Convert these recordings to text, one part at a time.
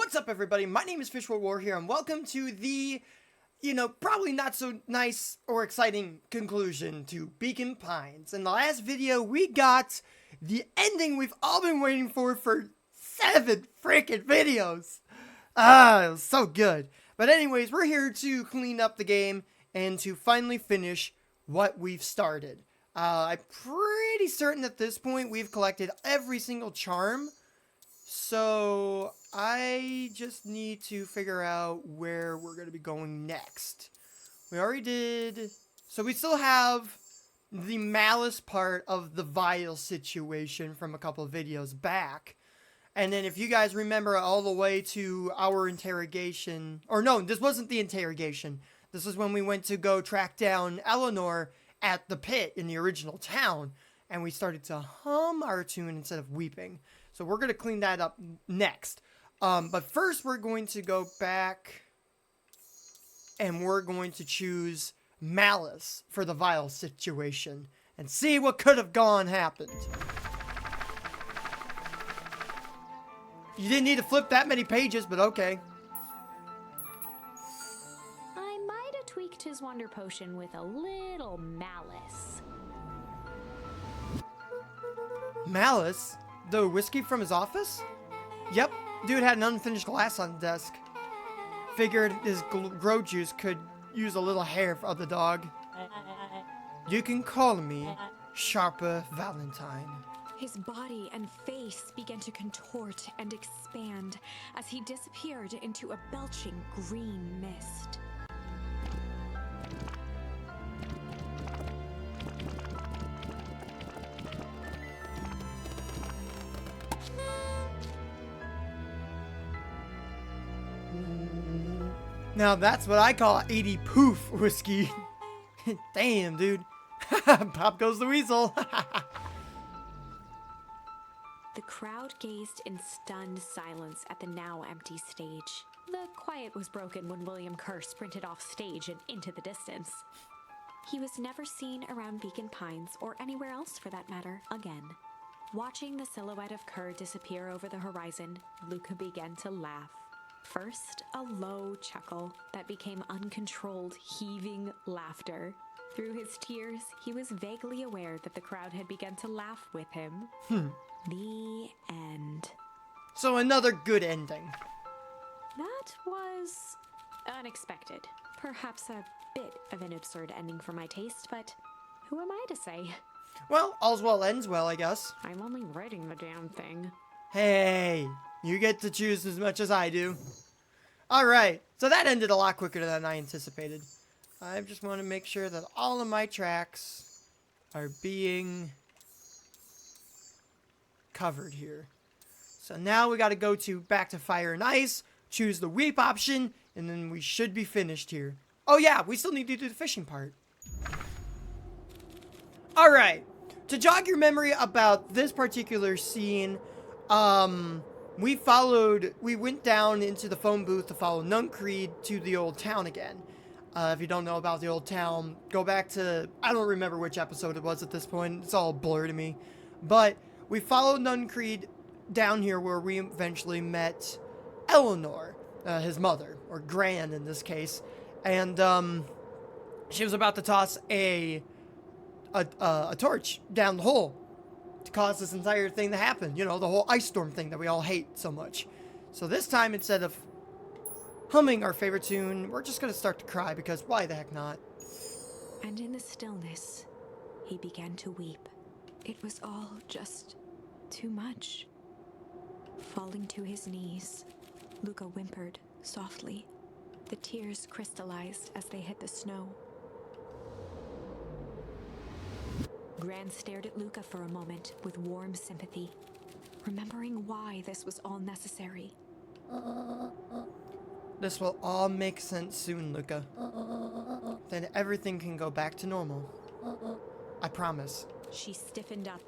What's up, everybody? My name is Fishbowl War here, and welcome to the, probably not so nice or exciting conclusion to Beacon Pines. In the last video, we got the ending we've all been waiting for 7 freaking videos. It was so good. But anyways, we're here to clean up the game and to finally finish what we've started. I'm pretty certain at this point we've collected every single charm. So I just need to figure out where we're going to be going next. We already did. So we still have the malice part of the vial situation from a couple of videos back. And then if you guys remember all the way to our interrogation, or no, this wasn't the interrogation. This is when we went to go track down Eleanor at the pit in the original town. And we started to hum our tune instead of weeping. So we're going to clean that up next. But first we're going to go back and we're going to choose Malice for the vial situation and see what could have happened. You didn't need to flip that many pages, but okay. I might have tweaked his wonder potion with a little malice. Malice? The whiskey from his office? Yep, dude had an unfinished glass on the desk. Figured his grow juice could use a little hair of the dog. You can call me Sharper Valentine. His body and face began to contort and expand as he disappeared into a belching green mist. Now that's what I call 80 poof whiskey. Damn, dude. Pop goes the weasel. The crowd gazed in stunned silence at the now empty stage. The quiet was broken when William Kerr sprinted off stage and into the distance. He was never seen around Beacon Pines, or anywhere else for that matter, again. Watching the silhouette of Kerr disappear over the horizon, Luca began to laugh. First, a low chuckle that became uncontrolled, heaving laughter. Through his tears, he was vaguely aware that the crowd had begun to laugh with him. The end. So another good ending. That was unexpected. Perhaps a bit of an absurd ending for my taste, but who am I to say? Well, all's well ends well, I guess. I'm only writing the damn thing. Hey, you get to choose as much as I do. Alright, so that ended a lot quicker than I anticipated. I just want to make sure that all of my tracks are being covered here. So now we got to go back to Fire and Ice, choose the weep option, and then we should be finished here. Oh yeah, we still need to do the fishing part. Alright, to jog your memory about this particular scene, we went down into the phone booth to follow Nuncreed to the old town again. If you don't know about the old town, go back to, I don't remember which episode it was at this point, it's all a blur to me. But we followed Nuncreed down here where we eventually met Eleanor, his mother, or Gran in this case. And she was about to toss a torch down the hole to cause this entire thing to happen. You know, the whole ice storm thing that we all hate so much. So this time, instead of humming our favorite tune, we're just going to start to cry, because why the heck not? And in the stillness, he began to weep. It was all just too much. Falling to his knees, Luca whimpered softly. The tears crystallized as they hit the snow. Gran stared at Luca for a moment with warm sympathy, remembering why this was all necessary. This will all make sense soon, Luca. Then everything can go back to normal. I promise. She stiffened up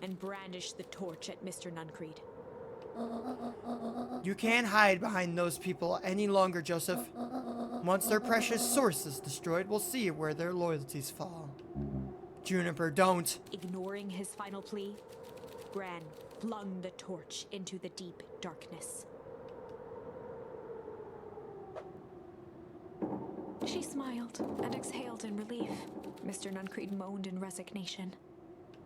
and brandished the torch at Mr. Nuncreed. You can't hide behind those people any longer, Joseph. Once their precious source is destroyed, we'll see where their loyalties fall. Juniper, don't. Ignoring his final plea, Gran flung the torch into the deep darkness. She smiled and exhaled in relief. Mr. Nuncreed moaned in resignation.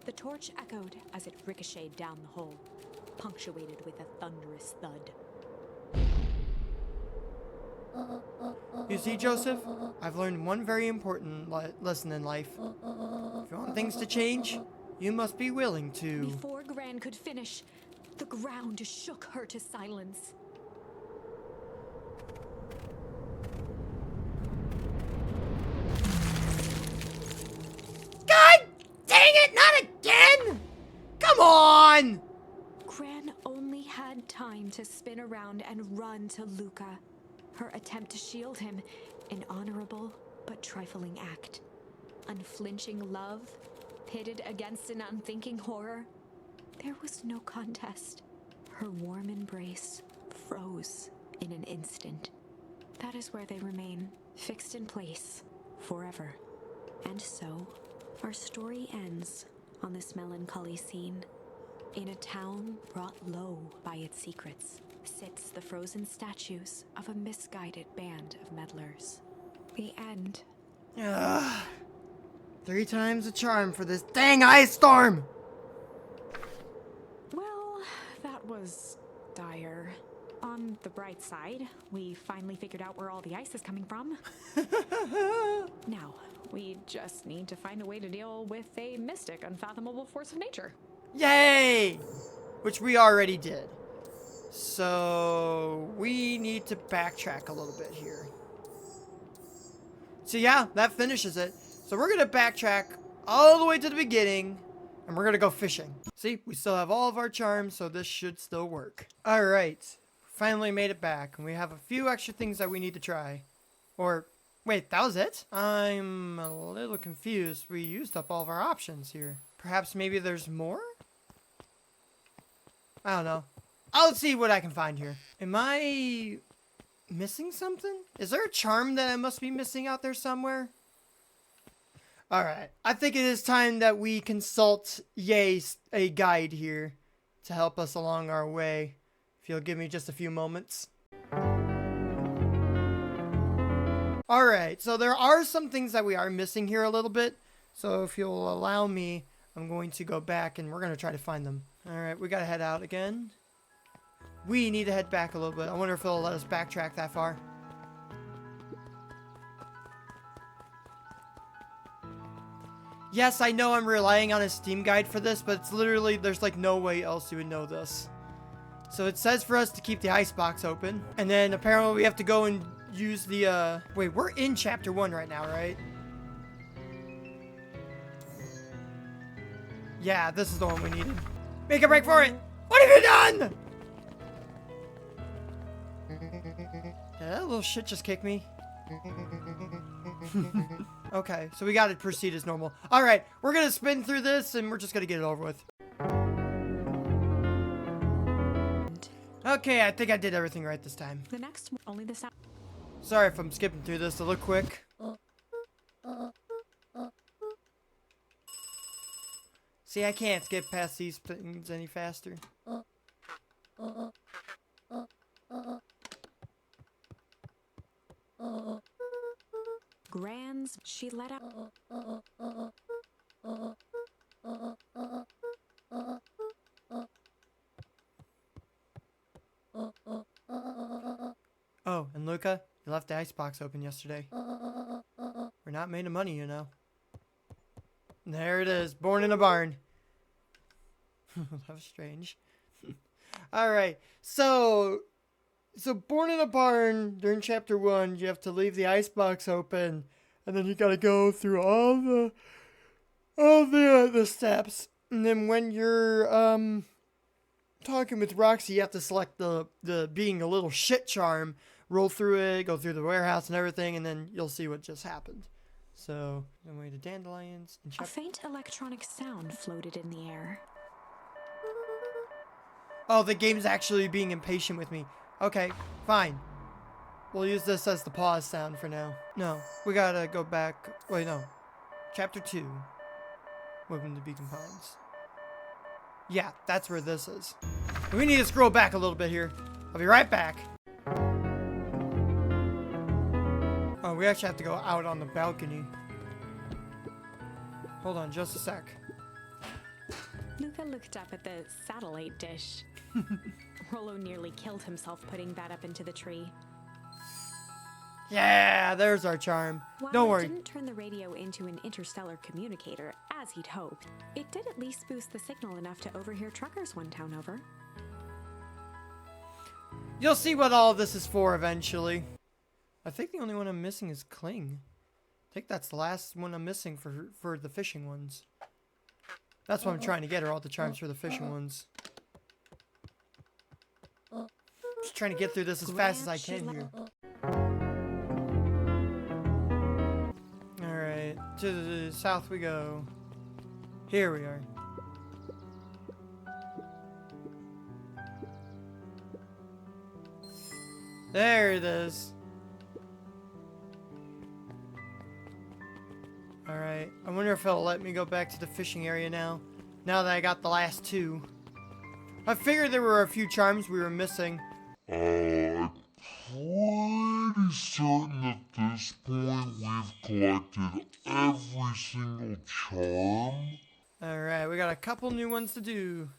The torch echoed as it ricocheted down the hole, punctuated with a thunderous thud. You see, Joseph, I've learned one very important lesson in life. If you want things to change, you must be willing to... Before Gran could finish, the ground shook her to silence. God dang it, not again! Come on! Gran only had time to spin around and run to Luca. Her attempt to shield him, an honorable but trifling act. Unflinching love, pitted against an unthinking horror. There was no contest. Her warm embrace froze in an instant. That is where they remain, fixed in place, forever. And so, our story ends on this melancholy scene. In a town brought low by its secrets, sits the frozen statues of a misguided band of meddlers. The end. Ugh. 3 times the charm for this dang ice storm! Well, that was dire. On the bright side, we finally figured out where all the ice is coming from. Now, we just need to find a way to deal with a mystic, unfathomable force of nature. Yay! Which we already did. So we need to backtrack a little bit here. So yeah, that finishes it. So we're gonna backtrack all the way to the beginning and we're gonna go fishing. See, we still have all of our charms, so this should still work. All right, finally made it back, and we have a few extra things that we need to try. Or wait, that was it? I'm a little confused. We used up all of our options here. Perhaps maybe there's more? I don't know. I'll see what I can find here. Am I missing something? Is there a charm that I must be missing out there somewhere? Alright, I think it is time that we consult a guide here to help us along our way. If you'll give me just a few moments. Alright, so there are some things that we are missing here a little bit. So if you'll allow me, I'm going to go back and we're going to try to find them. Alright, we got to head out again. We need to head back a little bit. I wonder if it'll let us backtrack that far. Yes, I know I'm relying on a Steam guide for this, but it's literally, there's like no way else you would know this. So it says for us to keep the icebox open. And then apparently we have to go and use the, wait, we're in chapter 1 right now, right? Yeah, this is the one we needed. Make a break for it! What have you done? Did that little shit just kick me? Okay, so we gotta proceed as normal. Alright, we're gonna spin through this and we're just gonna get it over with. Okay, I think I did everything right this time. The next, only the sound. Sorry if I'm skipping through this a little quick. See, I can't skip past these things any faster. Gran's, she let out. Oh, and Luca, you left the icebox open yesterday. We're not made of money, you know. There it is, born in a barn. That was strange. Alright, so born in a barn, during chapter 1, you have to leave the icebox open, and then you gotta go through all the steps. And then when you're, talking with Roxy, you have to select the being a little shit charm, roll through it, go through the warehouse and everything, and then you'll see what just happened. So, then way to dandelions and A faint electronic sound floated in the air. Oh, the game's actually being impatient with me. Okay, fine. We'll use this as the pause sound for now. No, we gotta go back. Wait, no. Chapter 2. Welcome to Beacon Pines. Yeah, that's where this is. We need to scroll back a little bit here. I'll be right back. Oh, we actually have to go out on the balcony. Hold on just a sec. Luca looked up at the satellite dish. Rollo nearly killed himself putting that up into the tree. Yeah, there's our charm. While Don't it worry. didn't turn the radio into an interstellar communicator, as he'd hoped, it did at least boost the signal enough to overhear truckers one town over. You'll see what all of this is for eventually. I think the only one I'm missing is Kling. I think that's the last one I'm missing for the fishing ones. That's what I'm trying to get, are all the charms for the fishing ones. Just trying to get through this as fast as I can here. Alright, to the south we go. Here we are. There it is. Alright, I wonder if it'll let me go back to the fishing area now. Now that I got the last two. I figured there were a few charms we were missing. I'm pretty certain at this point we've collected every single charm. Alright, we got a couple new ones to do.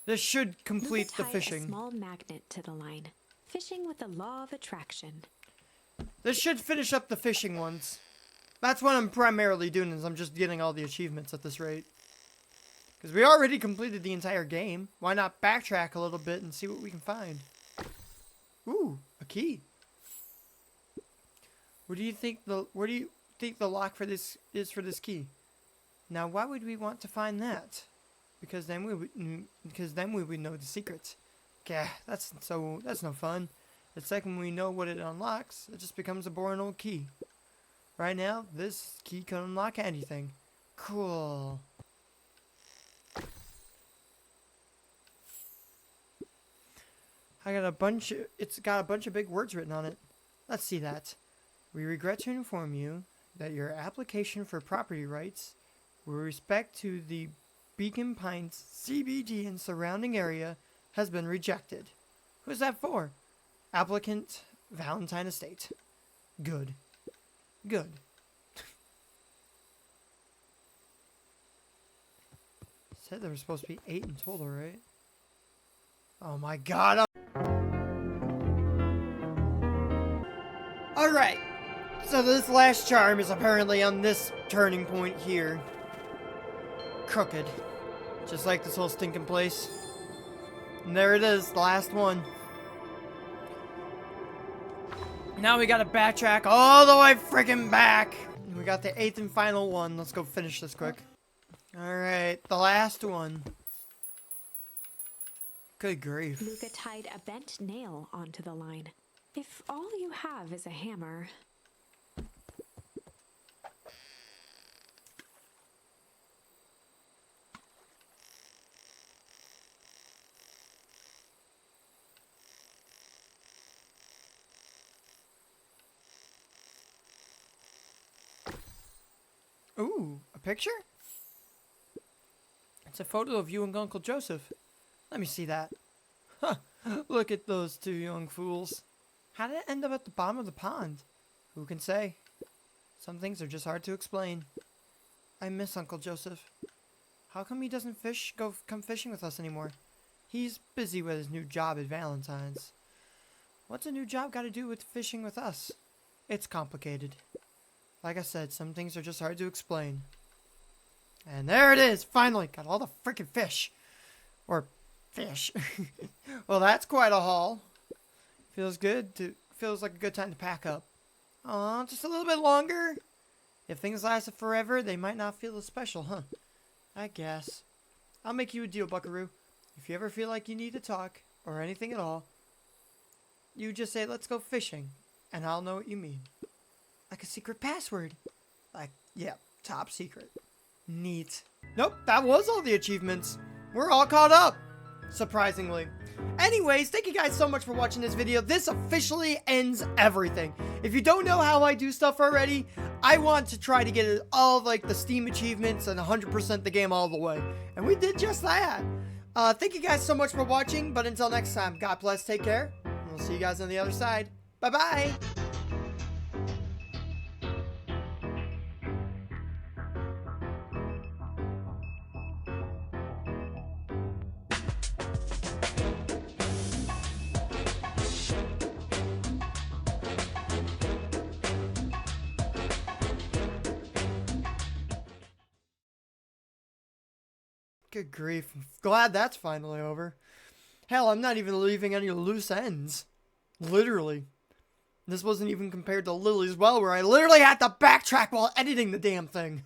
This should complete the Luca tied a fishing. small magnet to the line. Fishing with the law of attraction. This should finish up the fishing ones. That's what I'm primarily doing, is I'm just getting all the achievements at this rate. Because we already completed the entire game. Why not backtrack a little bit and see what we can find? Ooh, a key. Where do you think the lock for this is for this key? Now, why would we want to find that? Because then we would know the secret. Gah, that's no fun. The second we know what it unlocks, it just becomes a boring old key. Right now, this key can unlock anything. Cool. It's got a bunch of big words written on it. Let's see that. We regret to inform you that your application for property rights with respect to the Beacon Pines CBD and surrounding area has been rejected. Who's that for? Applicant Valentine Estate. Good. Good. Said there were supposed to be 8 in total, right? Oh my god. Alright. So this last charm is apparently on this turning point here. Crooked. Just like this whole stinking place. And there it is, the last one. Now we gotta backtrack all the way freaking back. And we got the 8th and final one. Let's go finish this quick. Alright, the last one. Good grief. Luca tied a bent nail onto the line. If all you have is a hammer... Ooh, a picture? It's a photo of you and Uncle Joseph. Let me see that. Huh, look at those two young fools. How did it end up at the bottom of the pond? Who can say? Some things are just hard to explain. I miss Uncle Joseph. How come he doesn't come fishing with us anymore? He's busy with his new job at Valentine's. What's a new job got to do with fishing with us? It's complicated. Like I said, some things are just hard to explain. And there it is, finally! Got all the freaking fish. Or fish. Well, that's quite a haul. Feels like a good time to pack up. Aw, just a little bit longer? If things lasted forever, they might not feel as special, huh? I guess. I'll make you a deal, Buckaroo. If you ever feel like you need to talk, or anything at all, you just say, let's go fishing, and I'll know what you mean. Like a secret password. Like, yeah, top secret. Neat. Nope, that was all the achievements. We're all caught up, surprisingly. Anyways, thank you guys so much for watching this video. This officially ends everything. If you don't know how I do stuff already, I want to try to get all of, like, the Steam achievements and 100% the game all the way. And we did just that. Thank you guys so much for watching, but until next time, God bless, take care, and we'll see you guys on the other side. Bye-bye! Good grief. Glad that's finally over. Hell, I'm not even leaving any loose ends. Literally. This wasn't even compared to Lily's Well, where I literally had to backtrack while editing the damn thing.